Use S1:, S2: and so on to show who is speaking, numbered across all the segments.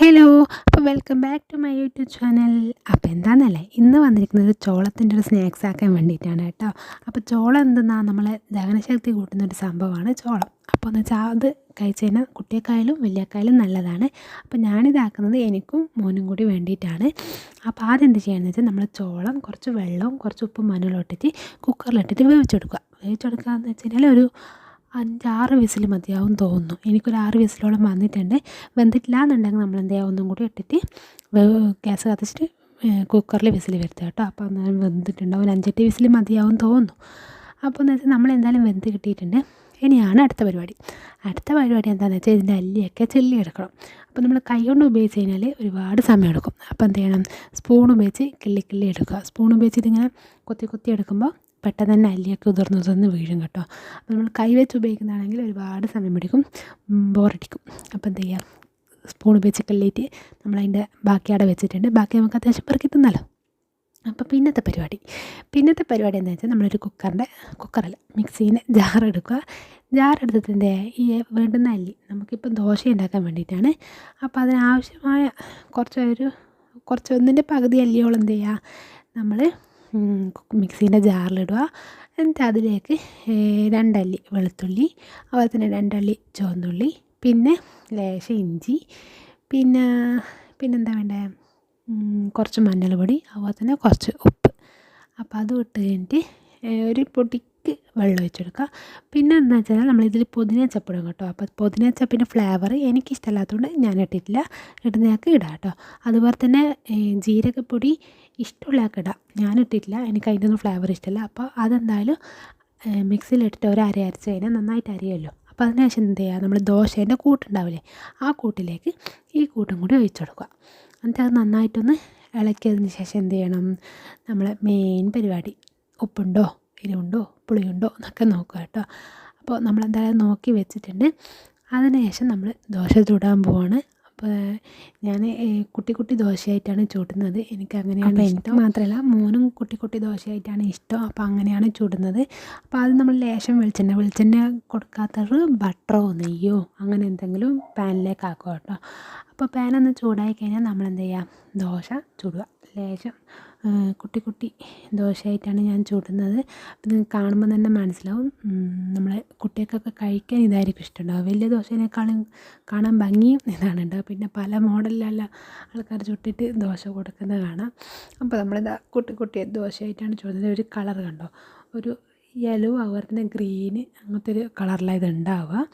S1: Hello, അപ്പോൾ welcome back to my YouTube channel. അപ്പോൾ എന്താണെന്നല്ലേ, ഇന്ന് വന്നിരിക്കുന്നത് ചോളത്തിൻ്റെ ഒരു സ്നാക്സ് ആക്കാൻ വേണ്ടിയിട്ടാണ് കേട്ടോ. അപ്പോൾ ചോളം എന്തെന്നാ നമ്മളെ ദഹനശക്തി കൂട്ടുന്നൊരു സംഭവമാണ് ചോളം. അപ്പോൾ എന്ന് വെച്ചാൽ അത് കഴിച്ച് കഴിഞ്ഞാൽ കുട്ടിയേക്കായാലും വലിയക്കായാലും നല്ലതാണ്. അപ്പോൾ ഞാനിതാക്കുന്നത് എനിക്കും മോനും കൂടി വേണ്ടിയിട്ടാണ്. അപ്പോൾ ആദ്യം എന്ത് ചെയ്യുകയെന്ന് വെച്ചാൽ നമ്മൾ ചോളം കുറച്ച് വെള്ളവും കുറച്ച് ഉപ്പും മഞ്ഞളും ഇട്ടിട്ട് കുക്കറിലിട്ടിട്ട് വേവിച്ചെടുക്കുക. എന്ന് വെച്ച് കഴിഞ്ഞാൽ ഒരു 5-6 വിസിൽ മതിയാവും തോന്നുന്നു. എനിക്കൊരു 6 വിസിലോളം വന്നിട്ടുണ്ട്. വെന്തിട്ടില്ല എന്നുണ്ടെങ്കിൽ നമ്മൾ എന്ത് ചെയ്യുക, ഒന്നും കൂടി ഇട്ടിട്ട് ഗ്യാസ് കത്തിച്ചിട്ട് കുക്കറിൽ വിസിൽ വരുത്തുക കേട്ടോ. അപ്പോൾ അന്നേരം വെന്തിട്ടുണ്ടാവും. ഒരു 5-8 വിസിൽ മതിയാവും തോന്നുന്നു. അപ്പോൾ എന്ന് വെച്ചാൽ നമ്മൾ എന്തായാലും വെന്ത് കിട്ടിയിട്ടുണ്ട്. ഇനിയാണ് അടുത്ത പരിപാടി. എന്താണെന്ന് വെച്ചാൽ ഇതിൻ്റെ അല്ലിയൊക്കെ ചെല്ലിയെടുക്കണം. അപ്പോൾ നമ്മൾ കൈ കൊണ്ട് ഉപയോഗിച്ച് കഴിഞ്ഞാൽ ഒരുപാട് സമയം എടുക്കും. അപ്പോൾ എന്ത് ചെയ്യണം, സ്പൂൺ ഉപയോഗിച്ച് കിള്ളി എടുക്കുക. സ്പൂൺ ഉപയോഗിച്ച് ഇതിങ്ങനെ കൊത്തി എടുക്കുമ്പോൾ പെട്ടെന്ന് തന്നെ അല്ലിയൊക്കെ ഉതിർന്ന് വീഴും കേട്ടോ. അപ്പോൾ നമ്മൾ കൈ വെച്ച് ഉപയോഗിക്കുന്നതാണെങ്കിൽ ഒരുപാട് സമയം പിടിക്കും, ബോറടിക്കും. അപ്പോൾ എന്ത് ചെയ്യുക, സ്പൂൺ ഉപയോഗിച്ച് കിള്ളിയിട്ട് നമ്മളതിൻ്റെ ബാക്കി അവിടെ വെച്ചിട്ടുണ്ട്. ബാക്കി നമുക്ക് അത്യാവശ്യം പെറുക്കി തിന്നാലോ. അപ്പോൾ പിന്നത്തെ പരിപാടി എന്താണെന്ന് വെച്ചാൽ നമ്മളൊരു കുക്കറല്ല മിക്സീൻ്റെ ജാറെടുക്കുക. ജാറെടുത്തിട്ട് എന്ത് ചെയ്യുക, ഈ വേണ്ടുന്ന അല്ലി നമുക്കിപ്പം ദോശ ഉണ്ടാക്കാൻ വേണ്ടിയിട്ടാണ്. അപ്പോൾ അതിനാവശ്യമായ കുറച്ച് ഒന്നിൻ്റെ പകുതി അല്ലിയോളം എന്ത് ചെയ്യുക, നമ്മൾ മിക്സീൻ്റെ ജാറിലിടുക. എന്നിട്ട് അതിലേക്ക് 2 അല്ലി വെളുത്തുള്ളി, അതുപോലെ തന്നെ 2 അല്ലി ചുവന്നുള്ളി, പിന്നെ ലേശം ഇഞ്ചി, പിന്നെന്താ വേണ്ടേ, കുറച്ച് മഞ്ഞൾപ്പൊടി, അതുപോലെ തന്നെ കുറച്ച് ഉപ്പ്. അപ്പോൾ അതും ഇട്ട് കഴിഞ്ഞിട്ട് ഒരു പൊടിക്ക് വെള്ളം ഒഴിച്ചെടുക്കുക. പിന്നെ എന്താ വെച്ചാൽ നമ്മളിതിൽ പുതിന ചപ്പിടും കേട്ടോ. അപ്പോൾ പുതിന ചപ്പിൻ്റെ ഫ്ലേവർ എനിക്കിഷ്ടമല്ലാത്തതുകൊണ്ട് ഞാൻ ഇട്ടിട്ടില്ല. ഇടുന്നയാൾക്ക് ഇടാം കേട്ടോ. അതുപോലെ തന്നെ ജീരകപ്പൊടി ഇഷ്ടമുള്ളയാൾക്ക് ഇടാം. ഞാൻ ഇട്ടിട്ടില്ല, എനിക്ക് അതിൻ്റെ ഒന്നും ഫ്ലേവർ ഇഷ്ടമല്ല. അപ്പോൾ അതെന്തായാലും മിക്സിയിലിട്ടിട്ട് ഒരു അരച്ച് കഴിഞ്ഞാൽ നന്നായിട്ട് അരിയല്ലോ. അപ്പോൾ അതിന് ശേഷം എന്ത് ചെയ്യുക, നമ്മൾ ദോശേൻ്റെ കൂട്ടുണ്ടാവില്ലേ, ആ കൂട്ടിലേക്ക് ഈ കൂട്ടും കൂടി ഒഴിച്ചു കൊടുക്കുക. എന്നിട്ട് അത് നന്നായിട്ടൊന്ന് ഇളക്കിയതിന് ശേഷം എന്ത് ചെയ്യണം, നമ്മളെ മെയിൻ പരിപാടി ഉപ്പുണ്ടോ, എരിവുണ്ടോ, പുളിയുണ്ടോ എന്നൊക്കെ നോക്കുക കേട്ടോ. അപ്പോൾ നമ്മളെന്തായാലും നോക്കി വെച്ചിട്ടുണ്ട്. അതിനുശേഷം നമ്മൾ ദോശ ചൂടാൻ പോവാണ്. അപ്പോൾ ഞാൻ കുട്ടി ദോശയായിട്ടാണ് ചൂടുന്നത്. എനിക്ക് അങ്ങനെയാണ് ഇഷ്ടം. മാത്രമല്ല മോനും കുട്ടി ദോശയായിട്ടാണ് ഇഷ്ടം. അപ്പോൾ അങ്ങനെയാണ് ചൂടുന്നത്. അപ്പോൾ അത് നമ്മൾ ലേശം വെളിച്ചെണ്ണ കൊടുക്കാത്തവർ ബട്ടറോ നെയ്യോ അങ്ങനെ എന്തെങ്കിലും പാനിലേക്ക് ആക്കുക കേട്ടോ. അപ്പോൾ പാനൊന്ന് ചൂടായി കഴിഞ്ഞാൽ നമ്മളെന്ത് ചെയ്യുക, ദോശ ചൂടുക. ലേശം കുട്ടി ദോശയായിട്ടാണ് ഞാൻ ചൂടുന്നത്. അപ്പോൾ നിങ്ങൾക്ക് കാണുമ്പോൾ തന്നെ മനസ്സിലാവും, നമ്മളെ കുട്ടികൾക്കൊക്കെ കഴിക്കാൻ ഇതായിരിക്കും ഇഷ്ടമുണ്ടാവും. വലിയ ദോശേനേക്കാളും കാണാൻ ഭംഗിയും ഇതാണ് ഉണ്ടാവും. പിന്നെ പല മോഡലിലുള്ള ആൾക്കാർ ചുട്ടിട്ട് ദോശ കൊടുക്കുന്നത് കാണാം. അപ്പോൾ നമ്മളിതാ കുട്ടി ദോശയായിട്ടാണ് ചൂടുന്നത്. ഒരു കളർ കണ്ടോ, ഒരു യെല്ലോ, അതുപോലെ തന്നെ ഗ്രീന്, അങ്ങനത്തെ ഒരു കളറിലാണ് ഇത് ഉണ്ടാവുക.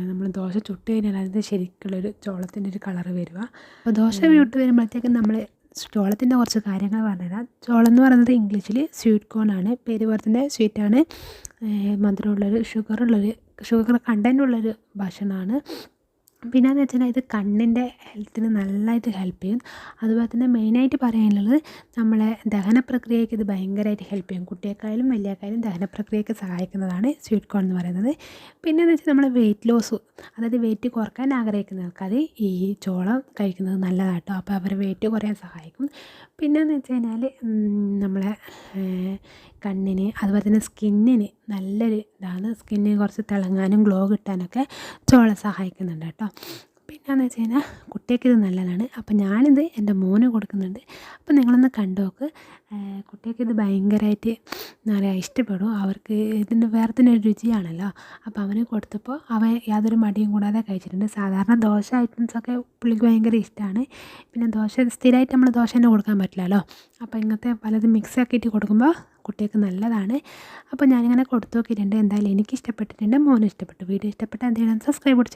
S1: നമ്മൾ ദോശ ചുട്ട് കഴിഞ്ഞാൽ അതിൻ്റെ ശരിക്കുള്ളൊരു ചോളത്തിൻ്റെ ഒരു കളറ് വരിക. അപ്പോൾ ദോശ ചുട്ട് വരുമ്പോഴത്തേക്കും നമ്മൾ ചോളത്തിൻ്റെ കുറച്ച് കാര്യങ്ങൾ പറഞ്ഞുതരാം. ചോളം എന്ന് പറയുന്നത് ഇംഗ്ലീഷിൽ സ്വീറ്റ് കോൺ ആണ്. പേര് പോലെ തന്നെ സ്വീറ്റാണ്, മധുരമുള്ളൊരു ഷുഗർ കണ്ടൻ്റ് ഉള്ളൊരു ഭക്ഷണമാണ്. പിന്നെയെന്ന് വെച്ചാൽ ഇത് കണ്ണിൻ്റെ ഹെൽത്തിന് നല്ലതായിട്ട് ഹെൽപ്പ് ചെയ്യും. അതുപോലെ തന്നെ മെയിനായിട്ട് പറയാനുള്ളത്, നമ്മളെ ദഹന പ്രക്രിയയ്ക്ക് ഇത് ഭയങ്കരമായിട്ട് ഹെൽപ്പ് ചെയ്യും. കുട്ടിയേക്കായാലും വലിയക്കായാലും ദഹന പ്രക്രിയയ്ക്ക് സഹായിക്കുന്നതാണ് സ്വീറ്റ് കോൺ എന്ന് പറയുന്നത്. പിന്നെയെന്ന് വെച്ചാൽ നമ്മൾ വെയിറ്റ് ലോസ്, അതായത് വെയിറ്റ് കുറക്കാൻ ആഗ്രഹിക്കുന്ന ആൾക്കാർ ഈ ചോളം കഴിക്കുന്നത് നല്ലതാട്ടോ. അപ്പോൾ അവർ വെയിറ്റ് കുറയാൻ സഹായിക്കും. പിന്നെയെന്ന് വെച്ച് കഴിഞ്ഞാൽ നമ്മളെ കണ്ണിന്, അതുപോലെ തന്നെ സ്കിന്നിന് നല്ലൊരു ഇതാണ്. സ്കിന്നിന് കുറച്ച് തിളങ്ങാനും ഗ്ലോ കിട്ടാനൊക്കെ ചോളം സഹായിക്കുന്നുണ്ട് കേട്ടോ. പിന്നെയെന്ന് വെച്ച് കഴിഞ്ഞാൽ കുട്ടിക്ക് ഇത് നല്ലതാണ്. അപ്പോൾ ഞാനിത് എൻ്റെ മോന് കൊടുക്കുന്നുണ്ട്. അപ്പോൾ നിങ്ങളൊന്ന് കണ്ടു നോക്ക്. കുട്ടിക്ക് ഇത് ഭയങ്കരമായിട്ട് എന്താ പറയുക, ഇഷ്ടപ്പെടും. അവർക്ക് ഇതിൻ്റെ വേറെ തന്നെ ഒരു രുചിയാണല്ലോ. അപ്പോൾ അവന് കൊടുത്തപ്പോൾ അവൻ യാതൊരു മടിയും കൂടാതെ കഴിച്ചിട്ടുണ്ട്. സാധാരണ ദോശ ഐറ്റംസൊക്കെ പുള്ളിക്ക് ഭയങ്കര ഇഷ്ടമാണ്. പിന്നെ സ്ഥിരമായിട്ട് നമ്മൾ ദോശ തന്നെ കൊടുക്കാൻ പറ്റില്ലല്ലോ. അപ്പോൾ ഇങ്ങനത്തെ പലതും മിക്സ് ആക്കിയിട്ട് കൊടുക്കുമ്പോൾ കുട്ടികൾക്ക് നല്ലതാണ്. അപ്പോൾ ഞാനിങ്ങനെ കൊടുത്തു നോക്കിയിട്ടുണ്ട്. എന്തായാലും എനിക്ക് ഇഷ്ടപ്പെട്ടിട്ടുണ്ട്, മോനും ഇഷ്ടപ്പെട്ടു. വീഡിയോ ഇഷ്ടപ്പെട്ടാൽ എന്ത് ചെയ്യണം, സബ്സ്ക്രൈബ് ചെയ്യണം.